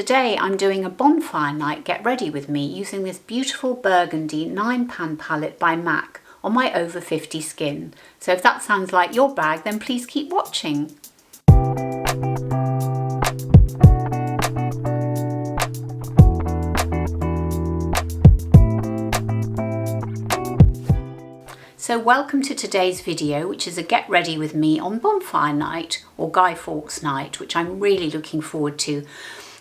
Today I'm doing a Bonfire Night Get Ready With Me using this beautiful Burgundy 9-pan palette by MAC on my over 50 skin. So if that sounds like your bag, then please keep watching. So welcome to today's video, which is a get ready with me on Bonfire Night or Guy Fawkes night, which I'm really looking forward to.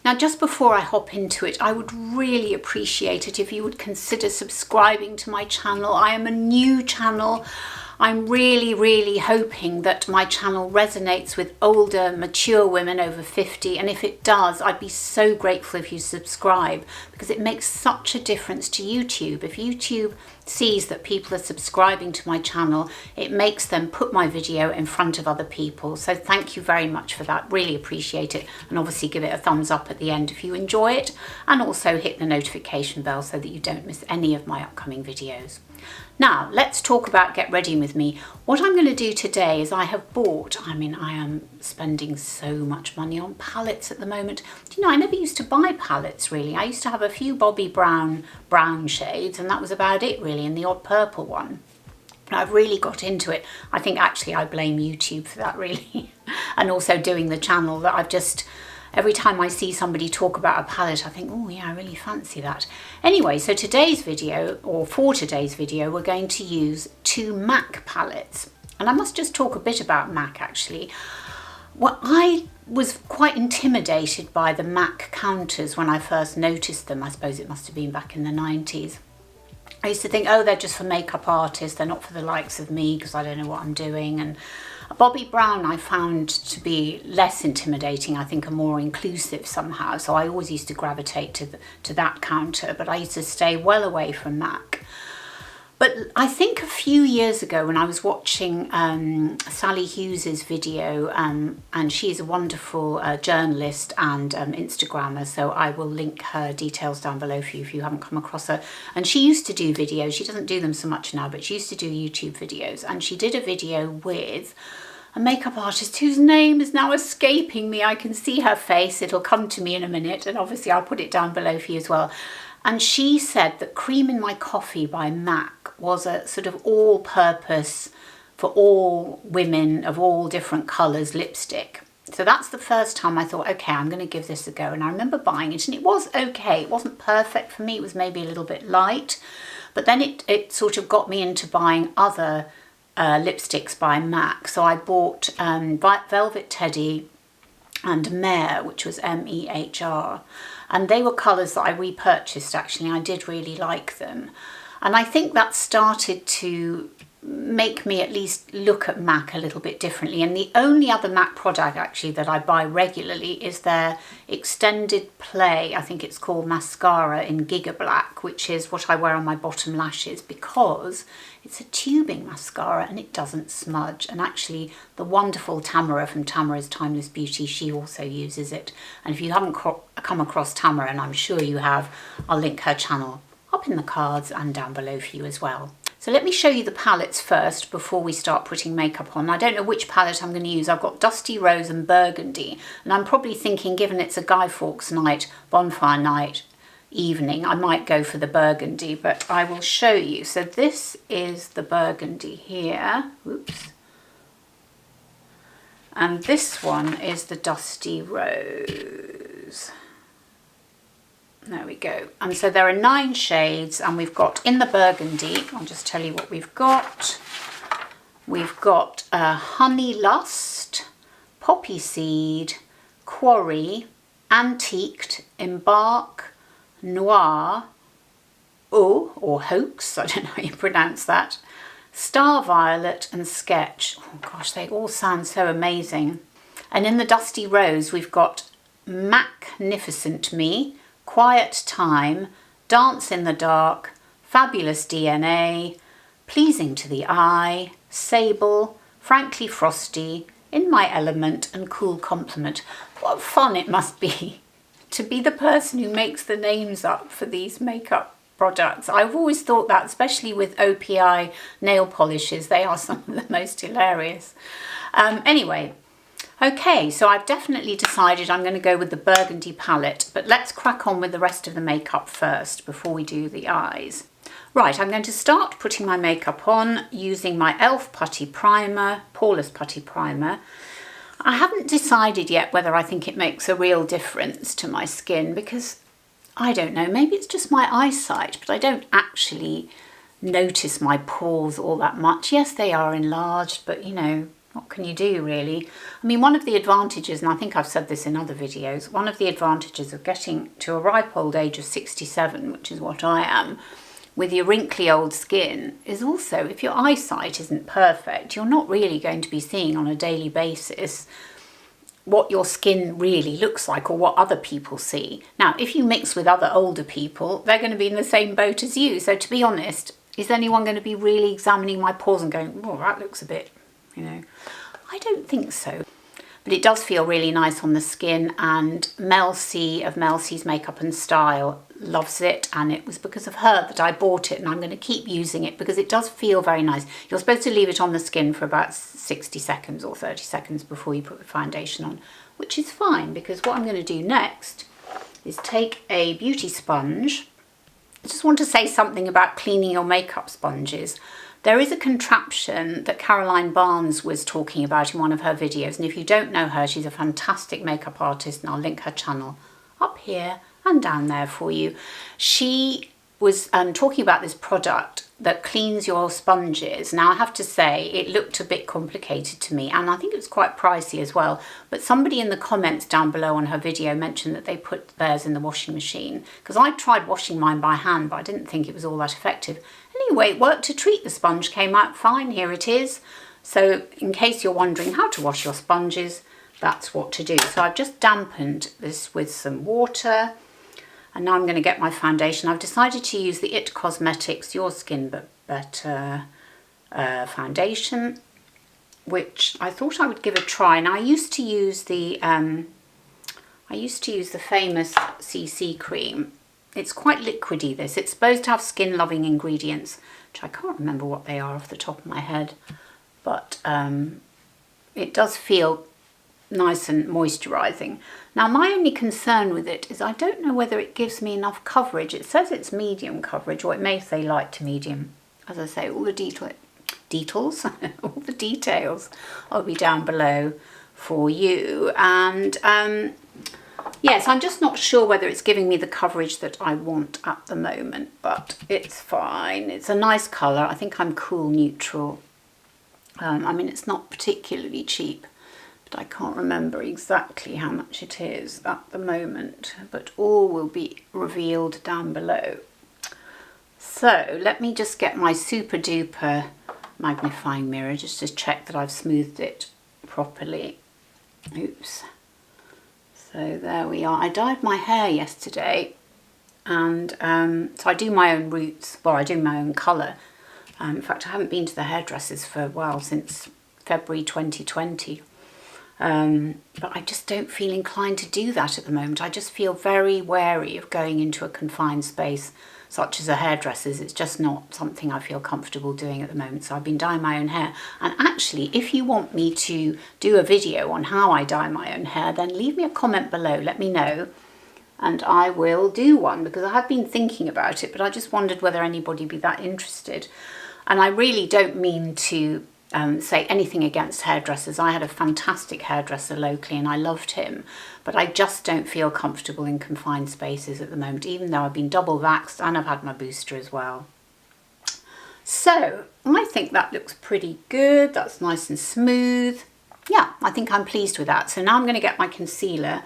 Now, just before I hop into it, I would really appreciate it if you would consider subscribing to my channel. I am a new channel. I'm really hoping that my channel resonates with older, mature women over 50. And if it does, I'd be so grateful if you subscribe, because it makes such a difference to YouTube. If YouTube sees that people are subscribing to my channel, it makes them put my video in front of other people. So thank you very much for that. Really appreciate it. And obviously give it a thumbs up at the end if you enjoy it. And also hit the notification bell so that you don't miss any of my upcoming videos. Now, let's talk about Get Ready With Me. What I'm going to do today is I have bought, I am spending so much money on palettes at the moment. Do you know, I never used to buy palettes really. I used to have a few Bobbi Brown shades, and that was about it really, and the odd purple one. But I've really got into it. I think actually I blame YouTube for that really. And also doing the channel, that I've just, every time I see somebody talk about a palette, I think, oh yeah, I really fancy that. Anyway, so today's video, or for today's video, we're going to use two MAC palettes. And I must just talk a bit about MAC actually. Well, I was quite intimidated by the MAC counters when I first noticed them. I suppose it must have been back in the 90s. I used to think, oh, they're just for makeup artists. They're not for the likes of me because I don't know what I'm doing. And Bobbi Brown I found to be less intimidating, I think, and more inclusive somehow. So I always used to gravitate to that counter, but I used to stay well away from MAC. But I think a few years ago when I was watching Sally Hughes's video, and she's a wonderful journalist and Instagrammer, so I will link her details down below for you if you haven't come across her. And she used to do videos, she doesn't do them so much now, but she used to do YouTube videos, and she did a video with a makeup artist whose name is now escaping me. I can see her face, it'll come to me in a minute, and obviously I'll put it down below for you as well. And she said that Cream in My Coffee by MAC was a sort of all-purpose, for all women of all different colours lipstick. So that's the first time I thought, okay, I'm going to give this a go. And I remember buying it, and it was okay. It wasn't perfect for me. It was maybe a little bit light. But then it sort of got me into buying other lipsticks by MAC. So I bought Velvet Teddy and Mehr, which was M-E-H-R. And they were colours that I repurchased actually. I did really like them. And I think that started to make me at least look at MAC a little bit differently. And the only other MAC product actually that I buy regularly is their extended play, I think it's called Mascara in Giga Black, which is what I wear on my bottom lashes because it's a tubing mascara and it doesn't smudge. And actually the wonderful Tamara from Tamara's Timeless Beauty, she also uses it. And if you haven't come across Tamara, and I'm sure you have, I'll link her channel up in the cards and down below for you as well. So let me show you the palettes first before we start putting makeup on. I don't know which palette I'm going to use. I've got Dusty Rose and Burgundy, and I'm probably thinking, given it's a Guy Fawkes night, Bonfire Night evening, I might go for the Burgundy, but I will show you. So this is the Burgundy here. Oops. And this one is the Dusty Rose. There we go. And so there are 9 shades, and we've got in the Burgundy, I'll just tell you what we've got. We've got Honey Lust, Poppy Seed, Quarry, Antiqued, Embark, Noir, or Hoax, I don't know how you pronounce that, Star Violet and Sketch. Oh gosh, they all sound so amazing. And in the Dusty Rose, we've got Magnificent Me, Quiet Time, Dance in the Dark, Fabulous DNA, Pleasing to the Eye, Sable, Frankly Frosty, In My Element, and Cool Compliment. What fun it must be to be the person who makes the names up for these makeup products. I've always thought that, especially with OPI nail polishes, they are some of the most hilarious. Anyway, Okay, so I've definitely decided I'm going to go with the Burgundy palette, but let's crack on with the rest of the makeup first before we do the eyes. Right, I'm going to start putting my makeup on using my e.l.f. Putty Primer, Poreless Putty Primer. I haven't decided yet whether I think it makes a real difference to my skin because, I don't know, maybe it's just my eyesight, but I don't actually notice my pores all that much. Yes, they are enlarged, but you know, what can you do really? I mean, one of the advantages, and I think I've said this in other videos, one of the advantages of getting to a ripe old age of 67, which is what I am, with your wrinkly old skin, is also if your eyesight isn't perfect, you're not really going to be seeing on a daily basis what your skin really looks like or what other people see. Now, if you mix with other older people, they're going to be in the same boat as you. So to be honest, is anyone going to be really examining my pores and going, oh, that looks a bit, you know? I don't think so. But it does feel really nice on the skin, and Mel C of Mel C's Makeup and Style loves it, and it was because of her that I bought it, and I'm going to keep using it because it does feel very nice. You're supposed to leave it on the skin for about 60 seconds or 30 seconds before you put the foundation on, which is fine because what I'm going to do next is take a beauty sponge. I just want to say something about cleaning your makeup sponges. There is a contraption that Caroline Barnes was talking about in one of her videos, and if you don't know her, she's a fantastic makeup artist, and I'll link her channel up here and down there for you. She was talking about this product that cleans your sponges. Now, I have to say, it looked a bit complicated to me, and I think it was quite pricey as well, but somebody in the comments down below on her video mentioned that they put theirs in the washing machine, because I tried washing mine by hand, but I didn't think it was all that effective. Anyway, it worked to treat. The sponge came out fine. Here it is. So in case you're wondering how to wash your sponges, that's what to do. So I've just dampened this with some water, and now I'm going to get my foundation. I've decided to use the IT Cosmetics Your Skin But Better foundation, which I thought I would give a try. Now, I used to use the famous CC cream. It's quite liquidy, this. It's supposed to have skin-loving ingredients, which I can't remember what they are off the top of my head. But it does feel nice and moisturising. Now, my only concern with it is I don't know whether it gives me enough coverage. It says it's medium coverage, or it may say light to medium. As I say, all the details, all the details will be down below for you. And yes, I'm just not sure whether it's giving me the coverage that I want at the moment, but it's fine. It's a nice colour. I think I'm cool neutral. I mean, it's not particularly cheap, but I can't remember exactly how much it is at the moment, but all will be revealed down below. So let me just get my super duper magnifying mirror just to check that I've smoothed it properly. Oops. So there we are. I dyed my hair yesterday, and so I do my own roots, well, I do my own colour. In fact, I haven't been to the hairdressers for, well, since February 2020. But I just don't feel inclined to do that at the moment. I just feel very wary of going into a confined space such as a hairdresser's. It's just not something I feel comfortable doing at the moment. So I've been dyeing my own hair. And actually, if you want me to do a video on how I dye my own hair, then leave me a comment below. Let me know. And I will do one, because I have been thinking about it, but I just wondered whether anybody would be that interested. And I really don't mean to say anything against hairdressers. I had a fantastic hairdresser locally and I loved him, but I just don't feel comfortable in confined spaces at the moment, even though I've been double vaxxed and I've had my booster as well. So I think that looks pretty good. That's nice and smooth. Yeah, I think I'm pleased with that. So now I'm going to get my concealer.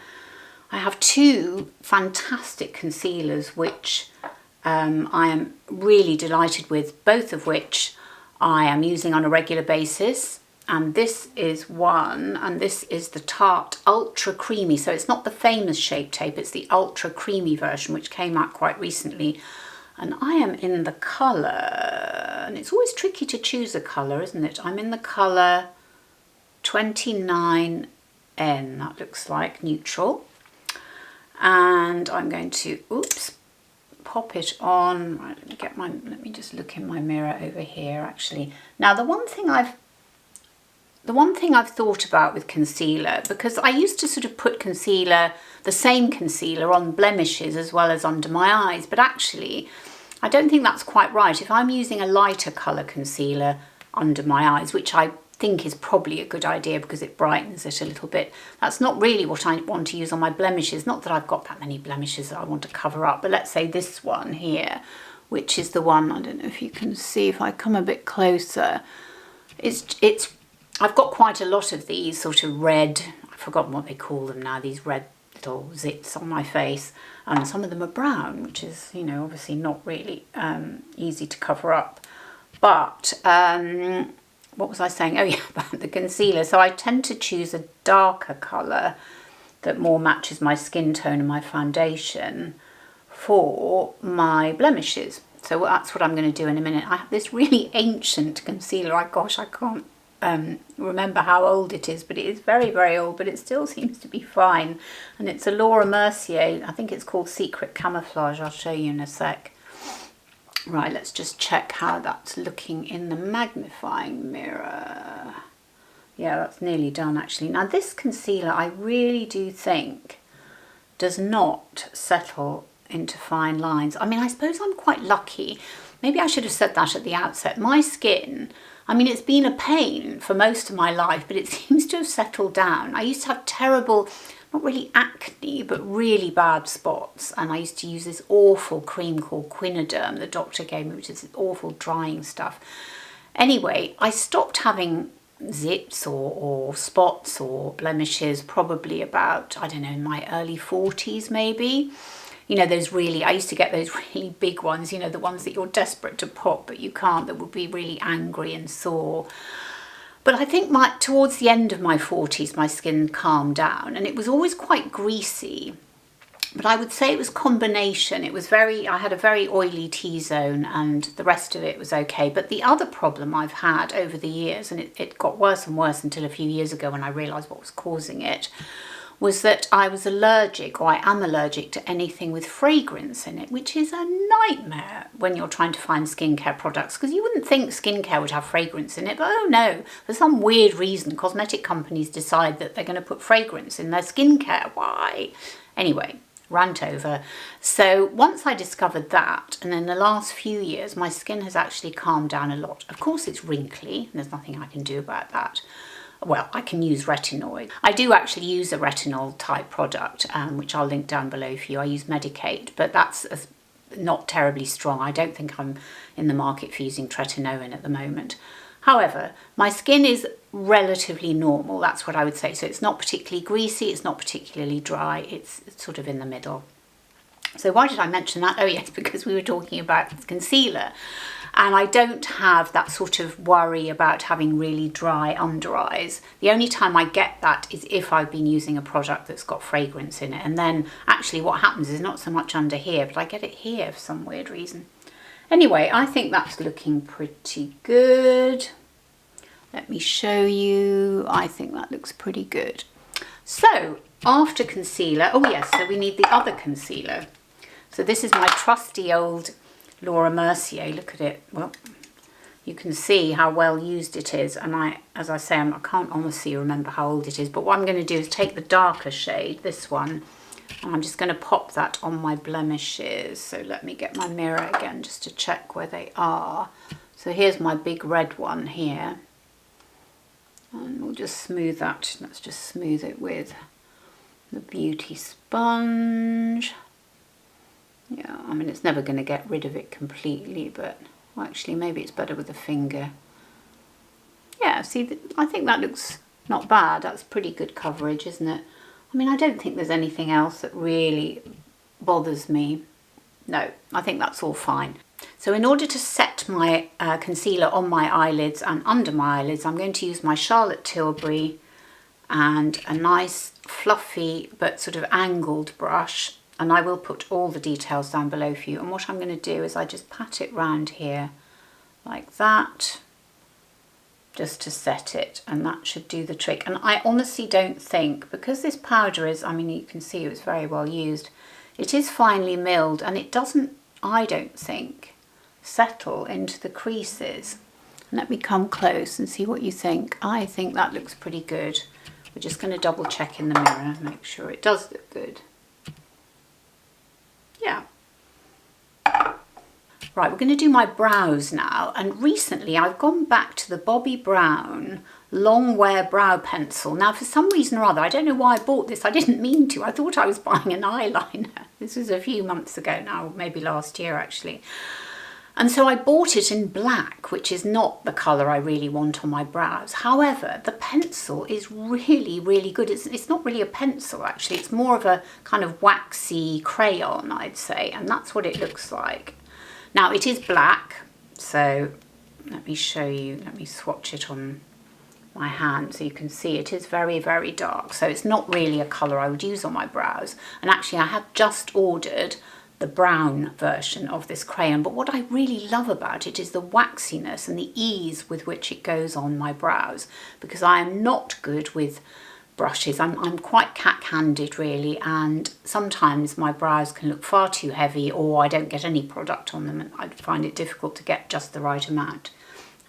I have two fantastic concealers which I am really delighted with, both of which I am using on a regular basis. And this is one, and this is the Tarte Ultra Creamy. So it's not the famous Shape Tape, it's the Ultra Creamy version, which came out quite recently. And I am in the colour, and it's always tricky to choose a colour, isn't it? I'm in the colour 29N, that looks like neutral. And I'm going to, oops, pop it on. Right, let me just look in my mirror over here actually. Now the one thing I've the one thing I've thought about with concealer, because I used to sort of put concealer, the same concealer on blemishes as well as under my eyes, but actually I don't think that's quite right. If I'm using a lighter colour concealer under my eyes, which I think is probably a good idea because it brightens it a little bit, that's not really what I want to use on my blemishes. Not that I've got that many blemishes that I want to cover up, but let's say this one here, which is the one, I don't know if you can see, if I come a bit closer, I've got quite a lot of these sort of red, I've forgotten what they call them now, these red little zits on my face, and some of them are brown, which is, you know, obviously not really easy to cover up. But what was I saying? Oh yeah, about the concealer. So I tend to choose a darker colour that more matches my skin tone and my foundation for my blemishes. So that's what I'm going to do in a minute. I have this really ancient concealer. Gosh, I can't remember how old it is, but it is very, very old, but it still seems to be fine. And it's a Laura Mercier. I think it's called Secret Camouflage. I'll show you in a sec. Right, let's just check how that's looking in the magnifying mirror. Yeah, that's nearly done actually. Now this concealer, I really do think, does not settle into fine lines. I mean, I suppose I'm quite lucky. Maybe I should have said that at the outset. My skin, I mean, it's been a pain for most of my life, but it seems to have settled down. I used to have terrible, not really acne, but really bad spots. And I used to use this awful cream called Quinoderm the doctor gave me, which is awful drying stuff. Anyway, I stopped having zits or spots or blemishes probably about, I don't know, in my early 40s maybe. You know, those really, I used to get those really big ones, you know, the ones that you're desperate to pop, but you can't, that would be really angry and sore. But I think towards the end of my 40s, my skin calmed down, and it was always quite greasy. But I would say it was combination. It was I had a very oily T-zone, and the rest of it was okay. But the other problem I've had over the years, and it got worse and worse until a few years ago when I realised what was causing it, was that I was allergic, or I am allergic to anything with fragrance in it, which is a nightmare when you're trying to find skincare products, because you wouldn't think skincare would have fragrance in it, but oh no, for some weird reason, cosmetic companies decide that they're going to put fragrance in their skincare. Why? Anyway, rant over. So once I discovered that, and in the last few years, my skin has actually calmed down a lot. Of course, it's wrinkly, and there's nothing I can do about that. Well, I can use retinoid. I do actually use a retinol type product, which I'll link down below for you. I use Medicate, but that's not terribly strong. I don't think I'm in the market for using tretinoin at the moment. However, my skin is relatively normal, that's what I would say. So it's not particularly greasy, it's not particularly dry, it's sort of in the middle. So why did I mention that? Oh yes, because we were talking about concealer. And I don't have that sort of worry about having really dry under eyes. The only time I get that is if I've been using a product that's got fragrance in it. And then actually what happens is not so much under here, but I get it here for some weird reason. Anyway, I think that's looking pretty good. Let me show you. I think that looks pretty good. So after concealer, oh yes, so we need the other concealer. So this is my trusty old Laura Mercier. Look at it. Well, you can see how well used it is, and as I say, I can't honestly remember how old it is, but what I'm going to do is take the darker shade, this one, and I'm just going to pop that on my blemishes. So let me get my mirror again just to check where they are. So here's my big red one here, and we'll just smooth that. Let's just smooth it with the beauty sponge. Yeah, I mean, it's never going to get rid of it completely, but well, actually maybe it's better with a finger. Yeah, see, I think that looks not bad. That's pretty good coverage, isn't it? I mean, I don't think there's anything else that really bothers me. No, I think that's all fine. So in order to set my concealer on my eyelids and under my eyelids, I'm going to use my Charlotte Tilbury and a nice fluffy but sort of angled brush. And I will put all the details down below for you. And what I'm going to do is I just pat it round here like that, just to set it, and that should do the trick. And I honestly don't think, because this powder is, I mean, you can see it was very well used, it is finely milled, and it doesn't, I don't think, settle into the creases. Let me come close and see what you think. I think that looks pretty good. We're just going to double check in the mirror, make sure it does look good. Yeah. Right, we're going to do my brows now, and recently I've gone back to the Bobbi Brown Long Wear Brow Pencil. Now, for some reason or other, I don't know why I bought this. I didn't mean to. I thought I was buying an eyeliner. This was a few months ago now, maybe last year actually. And so I bought it in black, which is not the colour I really want on my brows. However, the pencil is really, really good. It's not really a pencil, actually. It's more of a kind of waxy crayon, I'd say, and that's what it looks like. Now, it is black, so let me show you. Let me swatch it on my hand so you can see it is very, very dark. So it's not really a colour I would use on my brows. And actually, I have just ordered the brown version of this crayon, but what I really love about it is the waxiness and the ease with which it goes on my brows, because I am not good with brushes. I'm quite cat-handed really, and sometimes my brows can look far too heavy, or I don't get any product on them and I find it difficult to get just the right amount.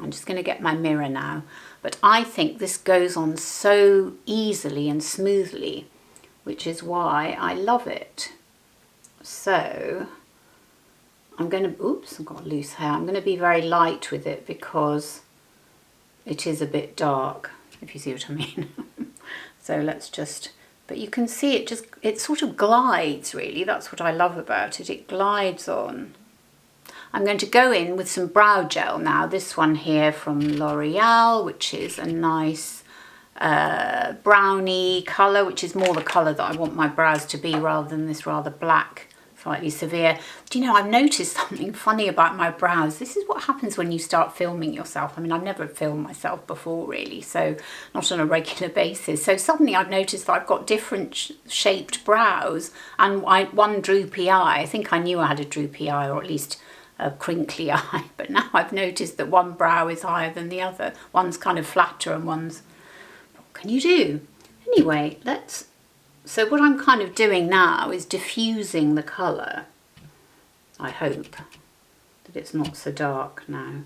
I'm just going to get my mirror now, but I think this goes on so easily and smoothly, which is why I love it. So I'm going to, oops, I've got loose hair. I'm going to be very light with it because it is a bit dark, if you see what I mean. So let's just, but you can see it sort of glides really. That's what I love about it. It glides on. I'm going to go in with some brow gel now. This one here from L'Oreal, which is a nice brownie colour, which is more the colour that I want my brows to be rather than this rather black, slightly severe. Do you know, I've noticed something funny about my brows. This is what happens when you start filming yourself. I mean, I've never filmed myself before really, so not on a regular basis. So suddenly I've noticed that I've got different shaped brows and one droopy eye. I think I knew I had a droopy eye, or at least a crinkly eye, but now I've noticed that one brow is higher than the other. One's kind of flatter and one's, what can you do? Anyway, so what I'm kind of doing now is diffusing the colour. I hope that it's not so dark now.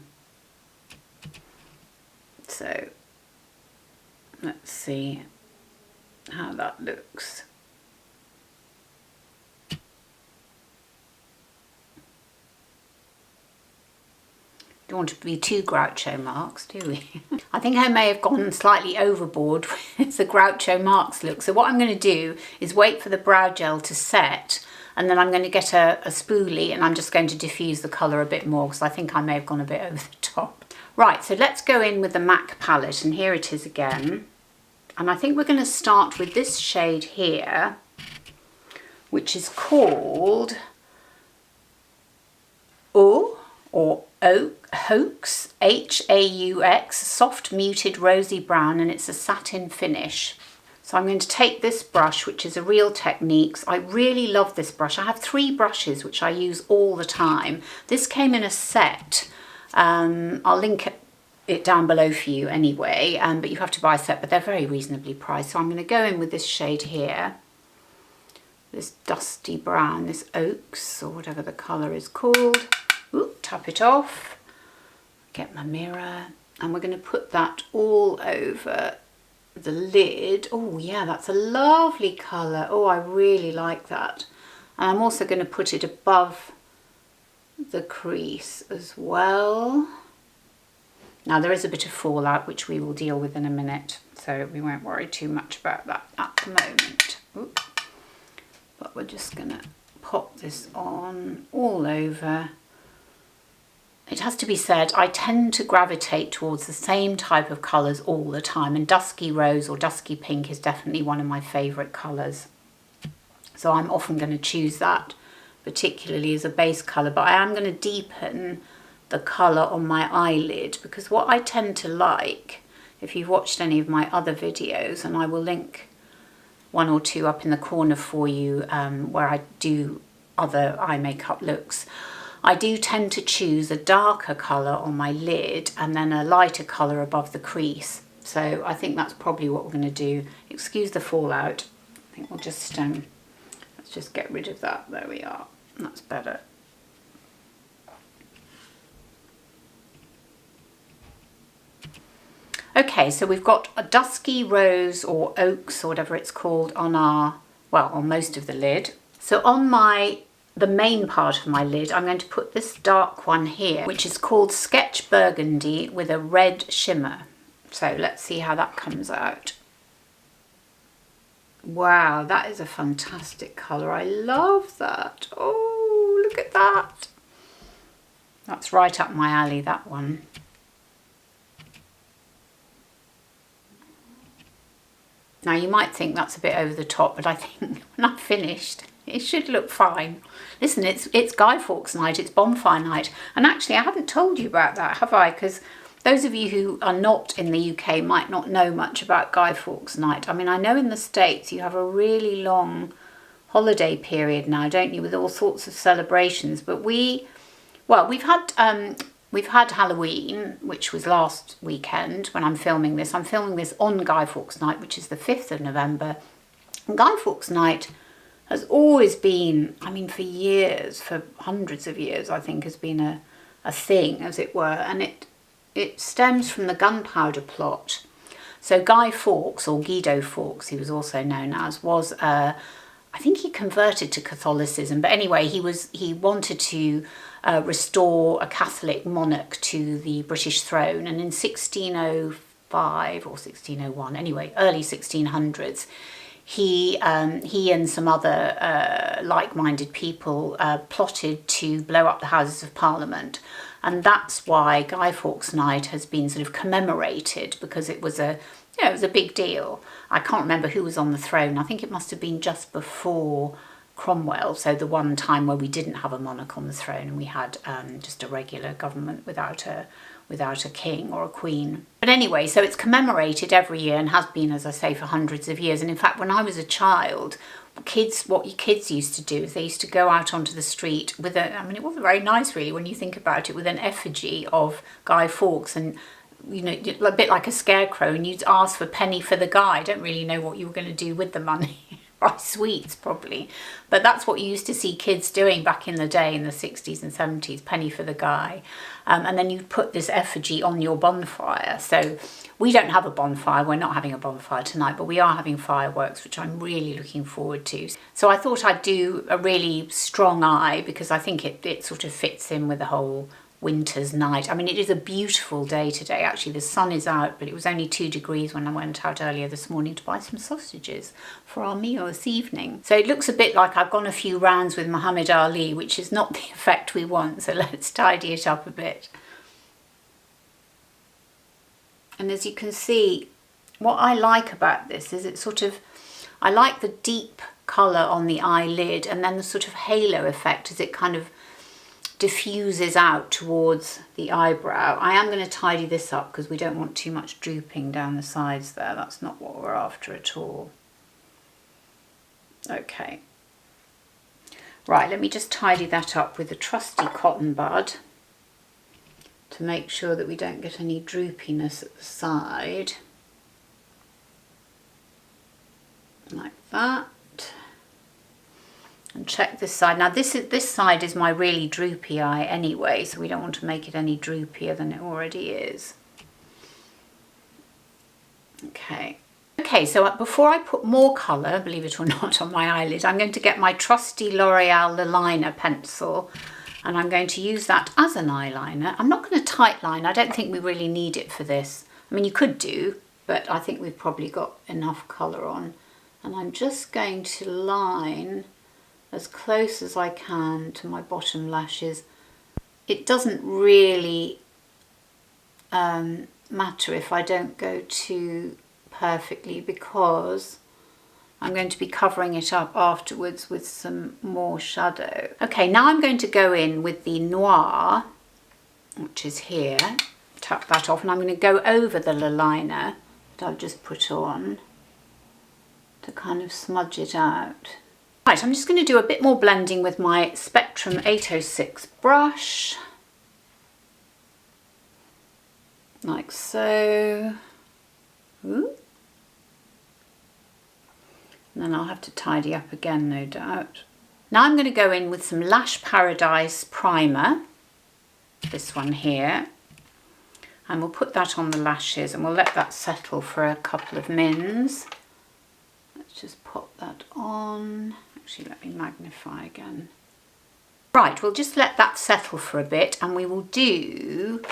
So let's see how that looks. Don't want to be too Groucho Marx, do we? I think I may have gone slightly overboard with the Groucho Marx look. So what I'm going to do is wait for the brow gel to set, and then I'm going to get a spoolie and I'm just going to diffuse the colour a bit more, because I think I may have gone a bit over the top. Right, so let's go in with the MAC palette, and here it is again. And I think we're going to start with this shade here, which is called Hoax, H-A-U-X, soft muted rosy brown, and it's a satin finish. So I'm going to take this brush, which is a Real Techniques. I really love this brush. I have 3 brushes which I use all the time. This came in a set. I'll link it down below for you anyway, but you have to buy a set, but they're very reasonably priced. So I'm going to go in with this shade here, this dusty brown, this Oaks, or whatever the colour is called. Ooh, tap it off, get my mirror, and we're going to put that all over the lid. Oh yeah, that's a lovely colour. Oh, I really like that. And I'm also going to put it above the crease as well. Now there is a bit of fallout which we will deal with in a minute, so we won't worry too much about that at the moment. Ooh. But we're just going to pop this on all over. It has to be said, I tend to gravitate towards the same type of colours all the time, and Dusky Rose or Dusky Pink is definitely one of my favourite colours. So I'm often going to choose that, particularly as a base colour, but I am going to deepen the colour on my eyelid, because what I tend to like, if you've watched any of my other videos, and I will link 1 or 2 up in the corner for you where I do other eye makeup looks, I do tend to choose a darker colour on my lid and then a lighter colour above the crease. So I think that's probably what we're going to do. Excuse the fallout. I think we'll just, let's just get rid of that. There we are. That's better. Okay, so we've got a Dusky Rose or Oaks or whatever it's called on our, well, on most of the lid. So on the main part of my lid, I'm going to put this dark one here, which is called Sketch Burgundy with a red shimmer. So let's see how that comes out. Wow, that is a fantastic colour. I love that. Oh, look at that. That's right up my alley, that one. Now you might think that's a bit over the top, but I think when I've finished, it should look fine. Listen, it's Guy Fawkes night, it's Bonfire night. And actually I haven't told you about that, have I? Because those of you who are not in the UK might not know much about Guy Fawkes night. I mean, I know in the States you have a really long holiday period now, don't you, with all sorts of celebrations. But we've had Halloween, which was last weekend when I'm filming this. I'm filming this on Guy Fawkes night, which is the 5th of November. And Guy Fawkes night has always been, I mean, for years, for hundreds of years, I think, has been a thing, as it were. And it stems from the gunpowder plot. So Guy Fawkes, or Guido Fawkes, he was also known as, was, I think he converted to Catholicism. But anyway, he wanted to restore a Catholic monarch to the British throne. And in 1605 or 1601, anyway, early 1600s, he and some other like-minded people plotted to blow up the Houses of Parliament. And that's why Guy Fawkes night has been sort of commemorated, because it was it was a big deal. I can't remember who was on the throne. I think it must have been just before Cromwell, so the one time where we didn't have a monarch on the throne and we had just a regular government without a king or a queen. But anyway, so it's commemorated every year and has been, as I say, for hundreds of years. And in fact, when I was a child, what your kids used to do is they used to go out onto the street with I mean, it wasn't very nice really when you think about it, with an effigy of Guy Fawkes, and you know, a bit like a scarecrow, and you'd ask for penny for the guy. I don't really know what you were going to do with the money. Buy sweets probably, but that's what you used to see kids doing back in the day in the 60s and 70s, penny for the guy. And then you'd put this effigy on your bonfire. So we don't have a bonfire, we're not having a bonfire tonight, but we are having fireworks, which I'm really looking forward to. So I thought I'd do a really strong eye, because I think it sort of fits in with the whole winter's night. I mean, it is a beautiful day today. Actually, the sun is out, but it was only 2 degrees when I went out earlier this morning to buy some sausages for our meal this evening. So it looks a bit like I've gone a few rounds with Muhammad Ali, which is not the effect we want. So let's tidy it up a bit. And as you can see, what I like about this is I like the deep colour on the eyelid, and then the sort of halo effect as it kind of diffuses out towards the eyebrow. I am going to tidy this up because we don't want too much drooping down the sides there. That's not what we're after at all. Okay. Right, let me just tidy that up with a trusty cotton bud to make sure that we don't get any droopiness at the side. Like that. And check this side. Now this side is my really droopy eye anyway, so we don't want to make it any droopier than it already is. Okay. Okay, so before I put more colour, believe it or not, on my eyelid, I'm going to get my trusty L'Oreal liner pencil, and I'm going to use that as an eyeliner. I'm not going to tight line. I don't think we really need it for this. I mean, you could do, but I think we've probably got enough colour on. And I'm just going to line as close as I can to my bottom lashes. It doesn't really matter if I don't go too perfectly, because I'm going to be covering it up afterwards with some more shadow. Okay, now I'm going to go in with the Noir, which is here. Tap that off, and I'm going to go over the liner that I've just put on to kind of smudge it out. Right, I'm just going to do a bit more blending with my Spectrum 806 brush, like so. Ooh. And then I'll have to tidy up again, no doubt. Now I'm going to go in with some Lash Paradise primer, this one here, And we'll put that on the lashes and we'll let that settle for a couple of mins. Let's just pop that on. Actually, let me magnify again. Right, we'll just let that settle for a bit and we will do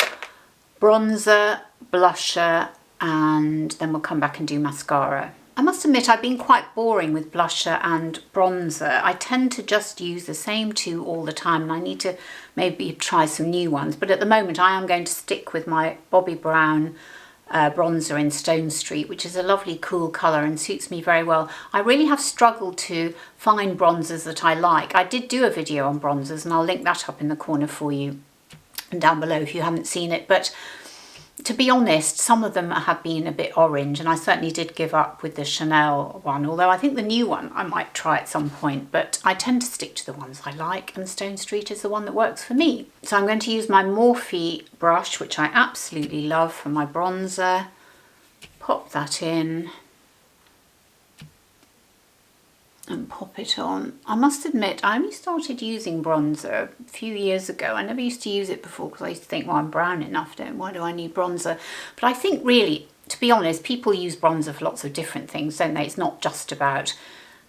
bronzer, blusher, and then we'll come back and do mascara. I must admit I've been quite boring with blusher and bronzer. I tend to just use the same two all the time and I need to maybe try some new ones. But at the moment I am going to stick with my Bobbi Brown bronzer in Stone Street, which is a lovely cool colour and suits me very well. I really have struggled to find bronzers that I like. I did do a video on bronzers and I'll link that up in the corner for you and down below if you haven't seen it. But to be honest, some of them have been a bit orange and I certainly did give up with the Chanel one, although I think the new one I might try at some point, but I tend to stick to the ones I like and Stone Street is the one that works for me. So I'm going to use my Morphe brush, which I absolutely love, for my bronzer. Pop that in and pop it on. I must admit, I only started using bronzer a few years ago. I never used to use it before because I used to think, well, I'm brown enough, why do I need bronzer? But I think really, to be honest, people use bronzer for lots of different things, don't they? It's not just about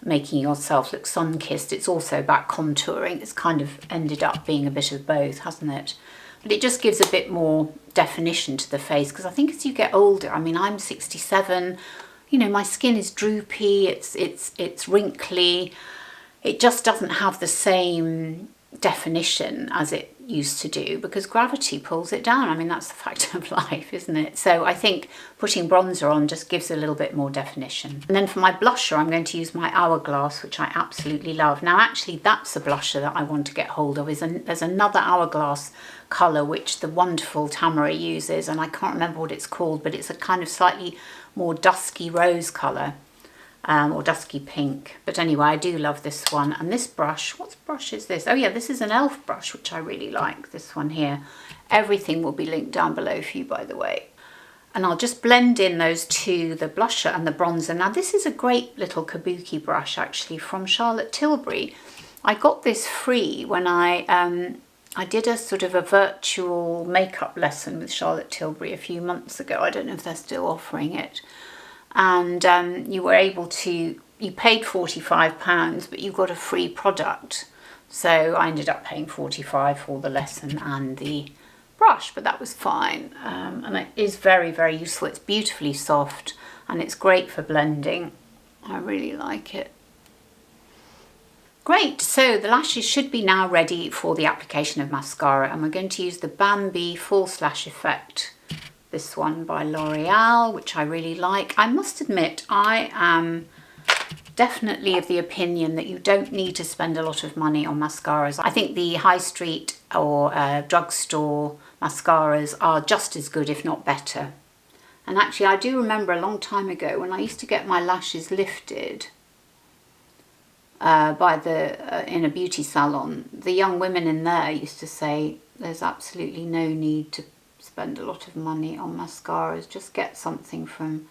making yourself look sun-kissed, it's also about contouring. It's kind of ended up being a bit of both, hasn't it? But it just gives a bit more definition to the face because I think as you get older, I mean, I'm 67, you know, my skin is droopy, it's wrinkly. It just doesn't have the same definition as it used to do because gravity pulls it down. I mean, that's the fact of life, isn't it? So I think putting bronzer on just gives a little bit more definition. And then for my blusher, I'm going to use my Hourglass, which I absolutely love. Now, actually, that's a blusher that I want to get hold of. There's another Hourglass colour which the wonderful Tamara uses, and I can't remember what it's called, but it's a kind of slightly more dusky rose colour. Or dusky pink, but anyway, I do love this one. And this brush, what brush is this? Oh yeah, this is an elf brush, which I really like, this one here. Everything will be linked down below for you, by the way. And I'll just blend in those two, the blusher and the bronzer. Now this is a great little kabuki brush actually from Charlotte Tilbury. I got this free when I did a sort of a virtual makeup lesson with Charlotte Tilbury a few months ago. I don't know if they're still offering it. And you were able to, you paid £45, but you got a free product. So I ended up paying £45 for the lesson and the brush, but that was fine. And it is very, very useful. It's beautifully soft and it's great for blending. I really like it. Great, so the lashes should be now ready for the application of mascara, and we're going to use the Bambi False Lash Effect. This one by L'Oreal, which I really like. I must admit, I am definitely of the opinion that you don't need to spend a lot of money on mascaras. I think the high street or drugstore mascaras are just as good, if not better. And actually, I do remember a long time ago when I used to get my lashes lifted in a beauty salon, the young women in there used to say there's absolutely no need to spend a lot of money on mascaras. Just get something from,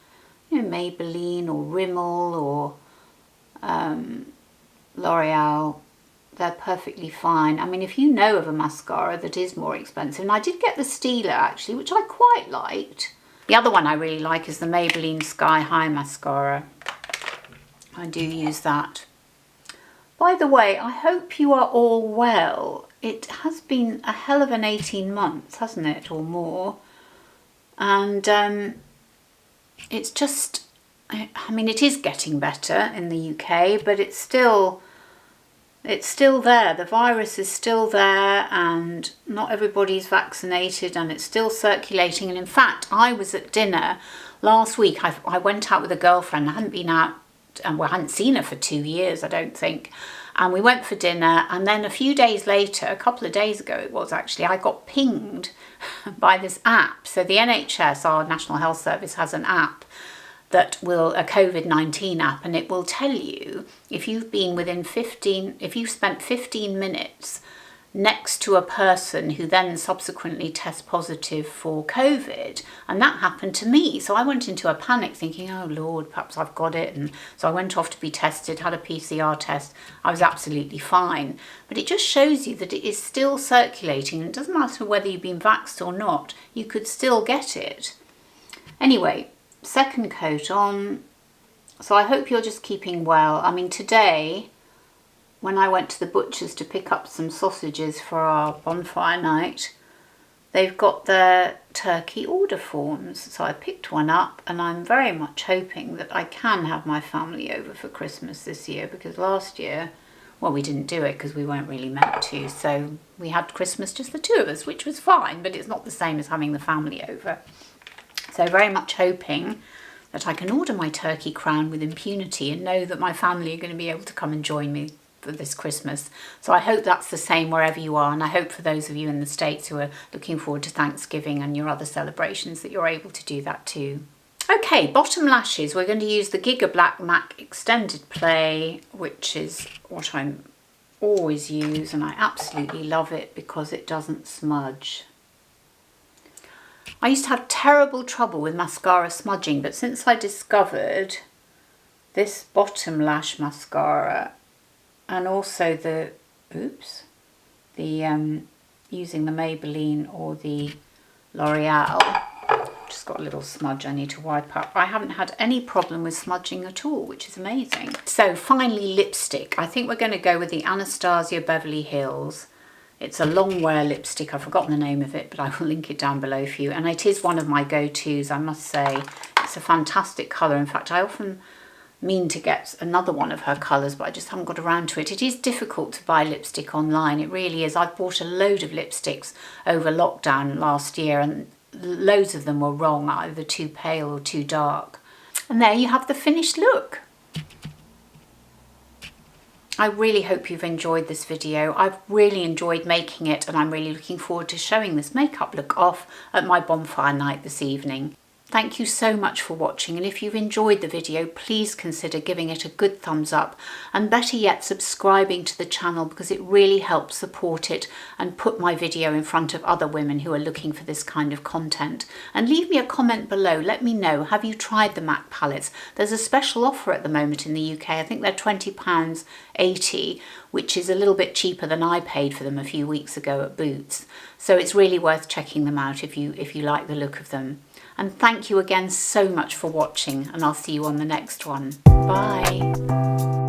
you know, Maybelline or Rimmel or L'Oreal. They're perfectly fine. I mean, if you know of a mascara that is more expensive, and I did get the Stila actually, which I quite liked. The other one I really like is the Maybelline Sky High mascara. I do use that. By the way, I hope you are all well. It has been a hell of an 18 months, hasn't it, or more? And it's just, I mean, it is getting better in the UK, but it's still there. The virus is still there and not everybody's vaccinated and it's still circulating. And in fact, I was at dinner last week. I went out with a girlfriend. I hadn't been out, and I hadn't seen her for 2 years, I don't think. And we went for dinner, and then a few days later, a couple of days ago it was actually, I got pinged by this app. So the NHS, our National Health Service, has an app that will, a COVID-19 app, and it will tell you if you've been within 15, if you've spent 15 minutes next to a person who then subsequently test positive for COVID, and that happened to me. So I went into a panic thinking, oh Lord, perhaps I've got it. And so I went off to be tested, had a PCR test. I was absolutely fine. But it just shows you that it is still circulating. It doesn't matter whether you've been vaxxed or not, you could still get it. Anyway, second coat on. So I hope you're just keeping well. I mean, today, when I went to the butcher's to pick up some sausages for our bonfire night, they've got their turkey order forms. So I picked one up, and I'm very much hoping that I can have my family over for Christmas this year, because last year, well, we didn't do it because we weren't really meant to. So we had Christmas just the two of us, which was fine, but it's not the same as having the family over. So very much hoping that I can order my turkey crown with impunity and know that my family are going to be able to come and join me for this Christmas. So I hope that's the same wherever you are, and I hope for those of you in the States who are looking forward to Thanksgiving and your other celebrations that you're able to do that too. Okay, bottom lashes. We're going to use the Giga Black MAC Extended Play, which is what I always use, and I absolutely love it because it doesn't smudge. I used to have terrible trouble with mascara smudging, but since I discovered this bottom lash mascara and also the, using the Maybelline or the L'Oreal, just got a little smudge I need to wipe up. I haven't had any problem with smudging at all, which is amazing. So finally, lipstick. I think we're going to go with the Anastasia Beverley Hills. It's a long wear lipstick. I've forgotten the name of it, but I will link it down below for you. And it is one of my go-tos, I must say. It's a fantastic colour. In fact, I often mean to get another one of her colours, but I just haven't got around to it. It is difficult to buy lipstick online. It really is. I've bought a load of lipsticks over lockdown last year, and loads of them were wrong, either too pale or too dark. And there you have the finished look. I really hope you've enjoyed this video. I've really enjoyed making it, and I'm really looking forward to showing this makeup look off at my bonfire night this evening. Thank you so much for watching, and if you've enjoyed the video, please consider giving it a good thumbs up, and better yet, subscribing to the channel, because it really helps support it and put my video in front of other women who are looking for this kind of content. And leave me a comment below. Let me know, have you tried the MAC palettes? There's a special offer at the moment in the UK. I think they're £20.80, which is a little bit cheaper than I paid for them a few weeks ago at Boots. So it's really worth checking them out if you like the look of them. And thank you again so much for watching, and I'll see you on the next one. Bye.